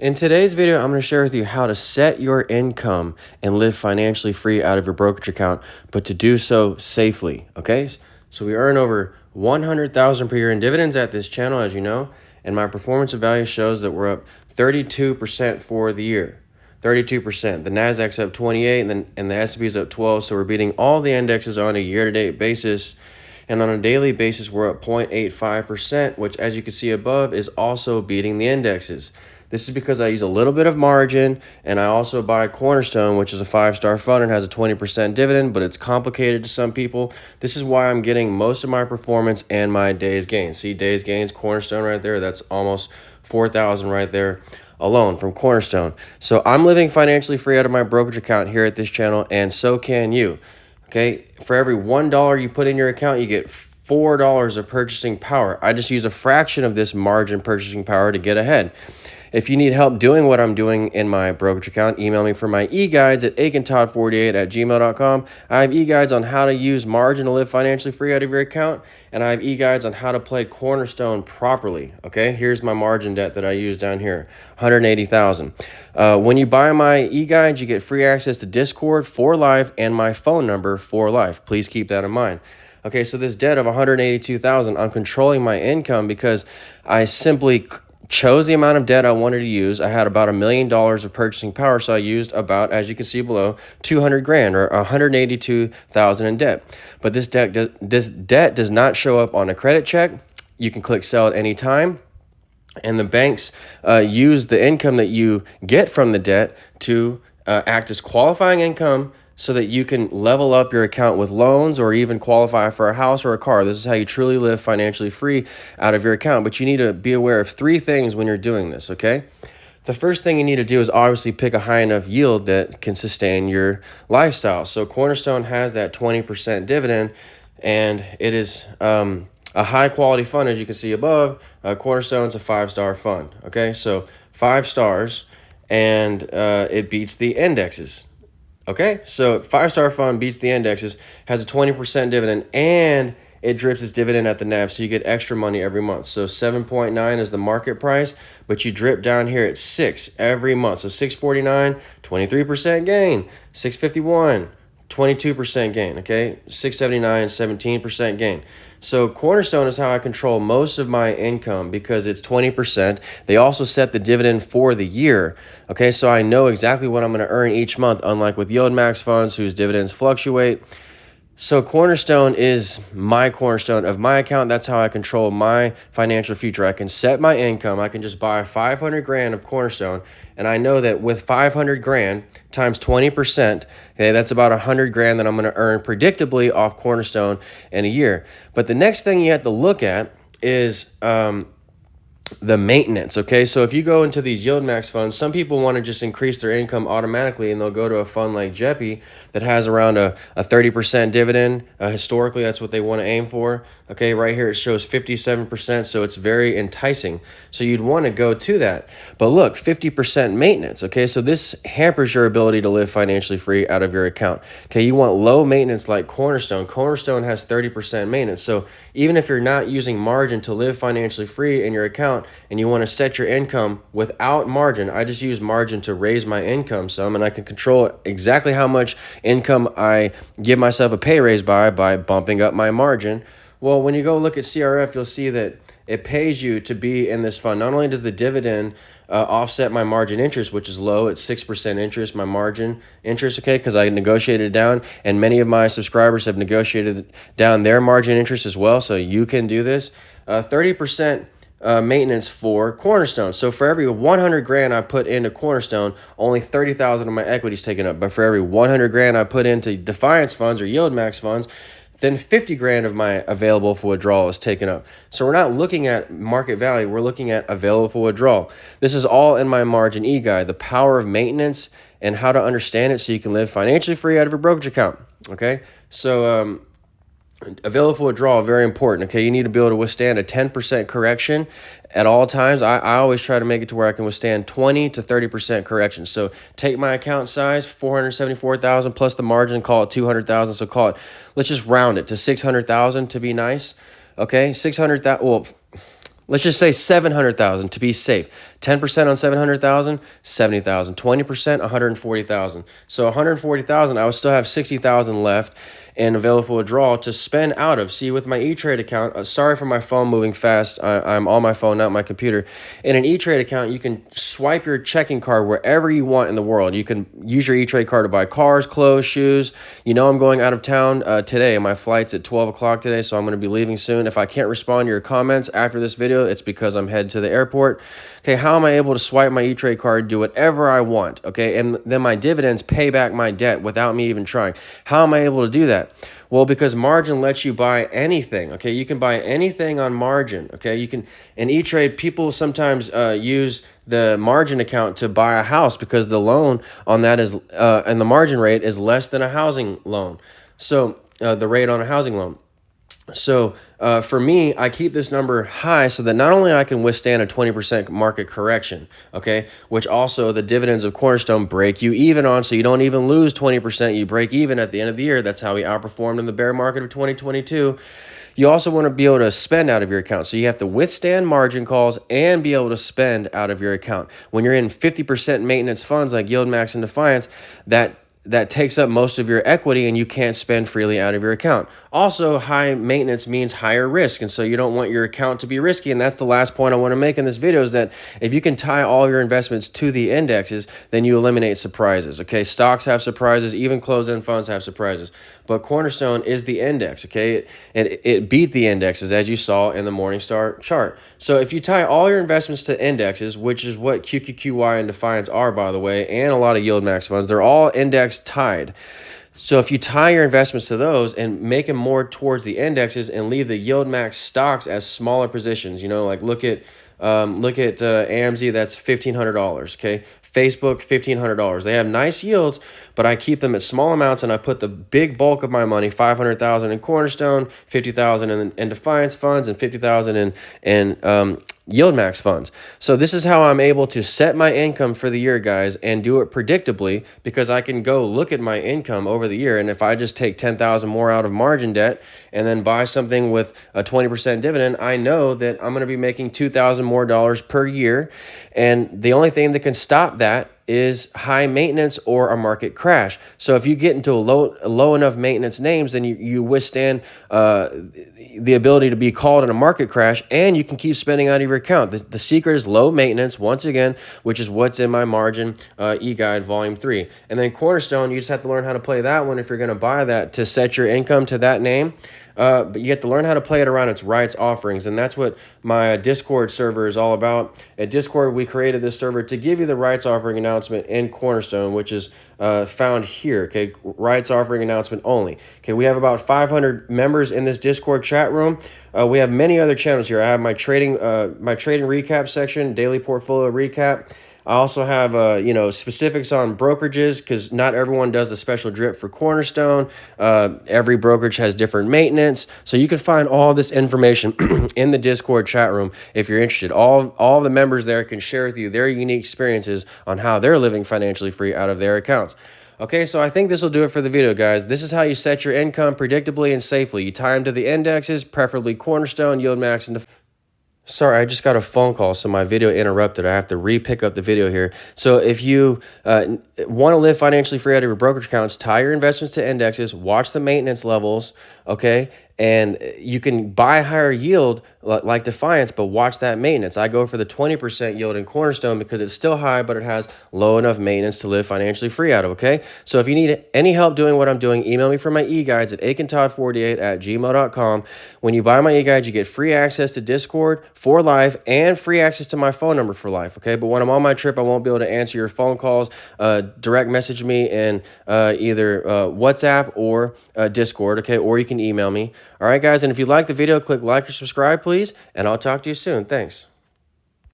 In today's video, I'm going to share with you how to set your income and live financially free out of your brokerage account, but to do so safely, okay? So we earn over $100,000 per year in dividends at this channel, as you know, and my performance of value shows that we're up 32% for the year. 32%. The Nasdaq's up 28, and the S&P's up 12, so we're beating all the indexes on a year-to-date basis. And on a daily basis, we're up 0.85%, which, as you can see above, is also beating the indexes. This is because I use a little bit of margin, and I also buy Cornerstone, which is a 5-star fund and has a 20% dividend, but it's complicated to some people. This is why I'm getting most of my performance and my days gains. See, days gains, Cornerstone right there, that's almost 4,000 right there alone from Cornerstone. So I'm living financially free out of my brokerage account here at this channel, and so can you. Okay, for every $1 you put in your account, you get $4 of purchasing power. I just use a fraction of this margin purchasing power to get ahead. If you need help doing what I'm doing in my brokerage account, email me for my e-guides at aikentodd48@gmail.com. I have e-guides on how to use margin to live financially free out of your account, and I have e-guides on how to play Cornerstone properly. Okay, here's my margin debt that I use down here, $180,000. When you buy my e-guides, you get free access to Discord for life and my phone number for life. Please keep that in mind. Okay, so this debt of $182,000, I'm controlling my income because I simply chose the amount of debt I wanted to use. I had about $1 million of purchasing power, so I used about, as you can see below, 200 grand or 182,000 in debt. But this debt does not show up on a credit check. You can click sell at any time. And the banks use the income that you get from the debt to act as qualifying income so that you can level up your account with loans or even qualify for a house or a car. This is how you truly live financially free out of your account. But you need to be aware of 3 things when you're doing this, okay? The first thing you need to do is obviously pick a high enough yield that can sustain your lifestyle. So Cornerstone has that 20% dividend, and it is a high quality fund, as you can see above. Cornerstone's a 5-star fund, okay? So 5 stars, and it beats the indexes. Okay, so 5-star fund beats the indexes, has a 20% dividend, and it drips its dividend at the NAV, so you get extra money every month. So 7.9 is the market price, but you drip down here at 6 every month. So 649, 23% gain. 651, 22% gain, okay? 679, 17% gain. So Cornerstone is how I control most of my income because it's 20%. They also set the dividend for the year, okay? So I know exactly what I'm going to earn each month, unlike with Yieldmax funds whose dividends fluctuate. So Cornerstone is my cornerstone of my account. That's how I control my financial future. I can set my income. I can just buy 500 grand of Cornerstone, and I know that with 500 grand times 20%, okay, that's about 100 grand that I'm going to earn predictably off Cornerstone in a year. But the next thing you have to look at is the maintenance, okay? So if you go into these Yieldmax funds, some people want to just increase their income automatically, and they'll go to a fund like JEPI that has around a 30% dividend. Historically, that's what they want to aim for. Okay, right here it shows 57%, so it's very enticing. So you'd want to go to that. But look, 50% maintenance, okay? So this hampers your ability to live financially free out of your account. Okay, you want low maintenance like Cornerstone. Cornerstone has 30% maintenance. So even if you're not using margin to live financially free in your account, and you want to set your income without margin, I just use margin to raise my income some, and I can control exactly how much income I give myself a pay raise by bumping up my margin. Well, when you go look at CRF, you'll see that it pays you to be in this fund. Not only does the dividend offset my margin interest, which is low at 6% interest, my margin interest, okay, because I negotiated it down, and many of my subscribers have negotiated down their margin interest as well, so you can do this. 30% maintenance for Cornerstone. So for every 100 grand I put into Cornerstone, only 30,000 of my equity is taken up. But for every 100 grand I put into Defiance funds or Yieldmax funds, then 50 grand of my available for withdrawal is taken up. So we're not looking at market value, we're looking at available for withdrawal. This is all in my margin e-guide, the power of maintenance and how to understand it so you can live financially free out of your brokerage account. Okay, so available for withdrawal, very important. Okay, you need to be able to withstand a 10% correction at all times. I always try to make it to where I can withstand 20 to 30% correction. So take my account size, 474,000 plus the margin, call it 200,000. So call it, let's just round it to 600,000 to be nice. Okay, 600,000. Well, let's just say 700,000 to be safe. 10% on 700,000, 70,000. 20%, 140,000. So 140,000, I would still have 60,000 left and available withdrawal to spend out of. See, with my E-Trade account, sorry for my phone moving fast. I'm on my phone, not my computer. In an E-Trade account, you can swipe your checking card wherever you want in the world. You can use your E-Trade card to buy cars, clothes, shoes. You know I'm going out of town today. My flight's at 12 o'clock today, so I'm going to be leaving soon. If I can't respond to your comments after this video, it's because I'm headed to the airport. Okay, how am I able to swipe my E-Trade card, do whatever I want, okay, and then my dividends pay back my debt without me even trying? How am I able to do that? Well, because margin lets you buy anything, okay? You can buy anything on margin, okay? You can, in E-Trade, people sometimes use the margin account to buy a house because the loan on that is, and the margin rate is less than a housing loan. So the rate on a housing loan. So for me, I keep this number high so that not only I can withstand a 20% market correction, okay, which also the dividends of Cornerstone break you even on, so you don't even lose 20%, you break even at the end of the year. That's how we outperformed in the bear market of 2022. You also want to be able to spend out of your account. So you have to withstand margin calls and be able to spend out of your account. When you're in 50% maintenance funds like Yieldmax and Defiance, that takes up most of your equity and you can't spend freely out of your account. Also, high maintenance means higher risk, and so you don't want your account to be risky. And that's the last point I want to make in this video, is that if you can tie all your investments to the indexes, then you eliminate surprises, okay? Stocks have surprises, even closed-end funds have surprises. But Cornerstone is the index, okay? It beat the indexes, as you saw in the Morningstar chart. So if you tie all your investments to indexes, which is what QQQY and Defiance are, by the way, and a lot of Yieldmax funds, they're all index tied. So if you tie your investments to those and make them more towards the indexes and leave the Yieldmax stocks as smaller positions, you know, like look at AMZ, that's $1,500, okay? Facebook, $1,500. They have nice yields, but I keep them at small amounts, and I put the big bulk of my money, $500,000 in Cornerstone, $50,000 in Defiance funds, and $50,000 in Yieldmax funds. So this is how I'm able to set my income for the year, guys, and do it predictably, because I can go look at my income over the year, and if I just take $10,000 more out of margin debt and then buy something with a 20% dividend, I know that I'm going to be making $2,000 more per year, and the only thing that can stop that is high maintenance or a market crash. So if you get into a low enough maintenance names, then you withstand the ability to be called in a market crash, and you can keep spending out of your account. The secret is low maintenance, once again, which is what's in my margin e-guide volume 3. And then Cornerstone, you just have to learn how to play that one if you're going to buy that to set your income to that name. But you have to learn how to play it around its rights offerings, and that's what my Discord server is all about. At Discord, we created this server to give you the rights offering announcement in Cornerstone, which is found here, okay? Rights offering announcement only. Okay, we have about 500 members in this Discord chat room. We have many other channels here. I have my trading recap section, daily portfolio recap. I also have, specifics on brokerages, because not everyone does the special drip for Cornerstone. Every brokerage has different maintenance. So you can find all this information in the Discord chat room if you're interested. All the members there can share with you their unique experiences on how they're living financially free out of their accounts. Okay, so I think this will do it for the video, guys. This is how you set your income predictably and safely. You tie them to the indexes, preferably Cornerstone, Yieldmax, and Sorry, I just got a phone call, so my video interrupted. I have to re-pick up the video here. So if you want to live financially free out of your brokerage accounts, tie your investments to indexes, watch the maintenance levels, okay? And you can buy higher yield like Defiance, but watch that maintenance. I go for the 20% yield in Cornerstone because it's still high, but it has low enough maintenance to live financially free out of, okay? So if you need any help doing what I'm doing, email me for my e-guides at aikentod48@gmail.com. When you buy my e-guides, you get free access to Discord for life and free access to my phone number for life, okay? But when I'm on my trip, I won't be able to answer your phone calls. Direct message me in either WhatsApp or Discord, okay? Or you can email me. All right, guys, and if you like the video, click like or subscribe, please, and I'll talk to you soon. Thanks.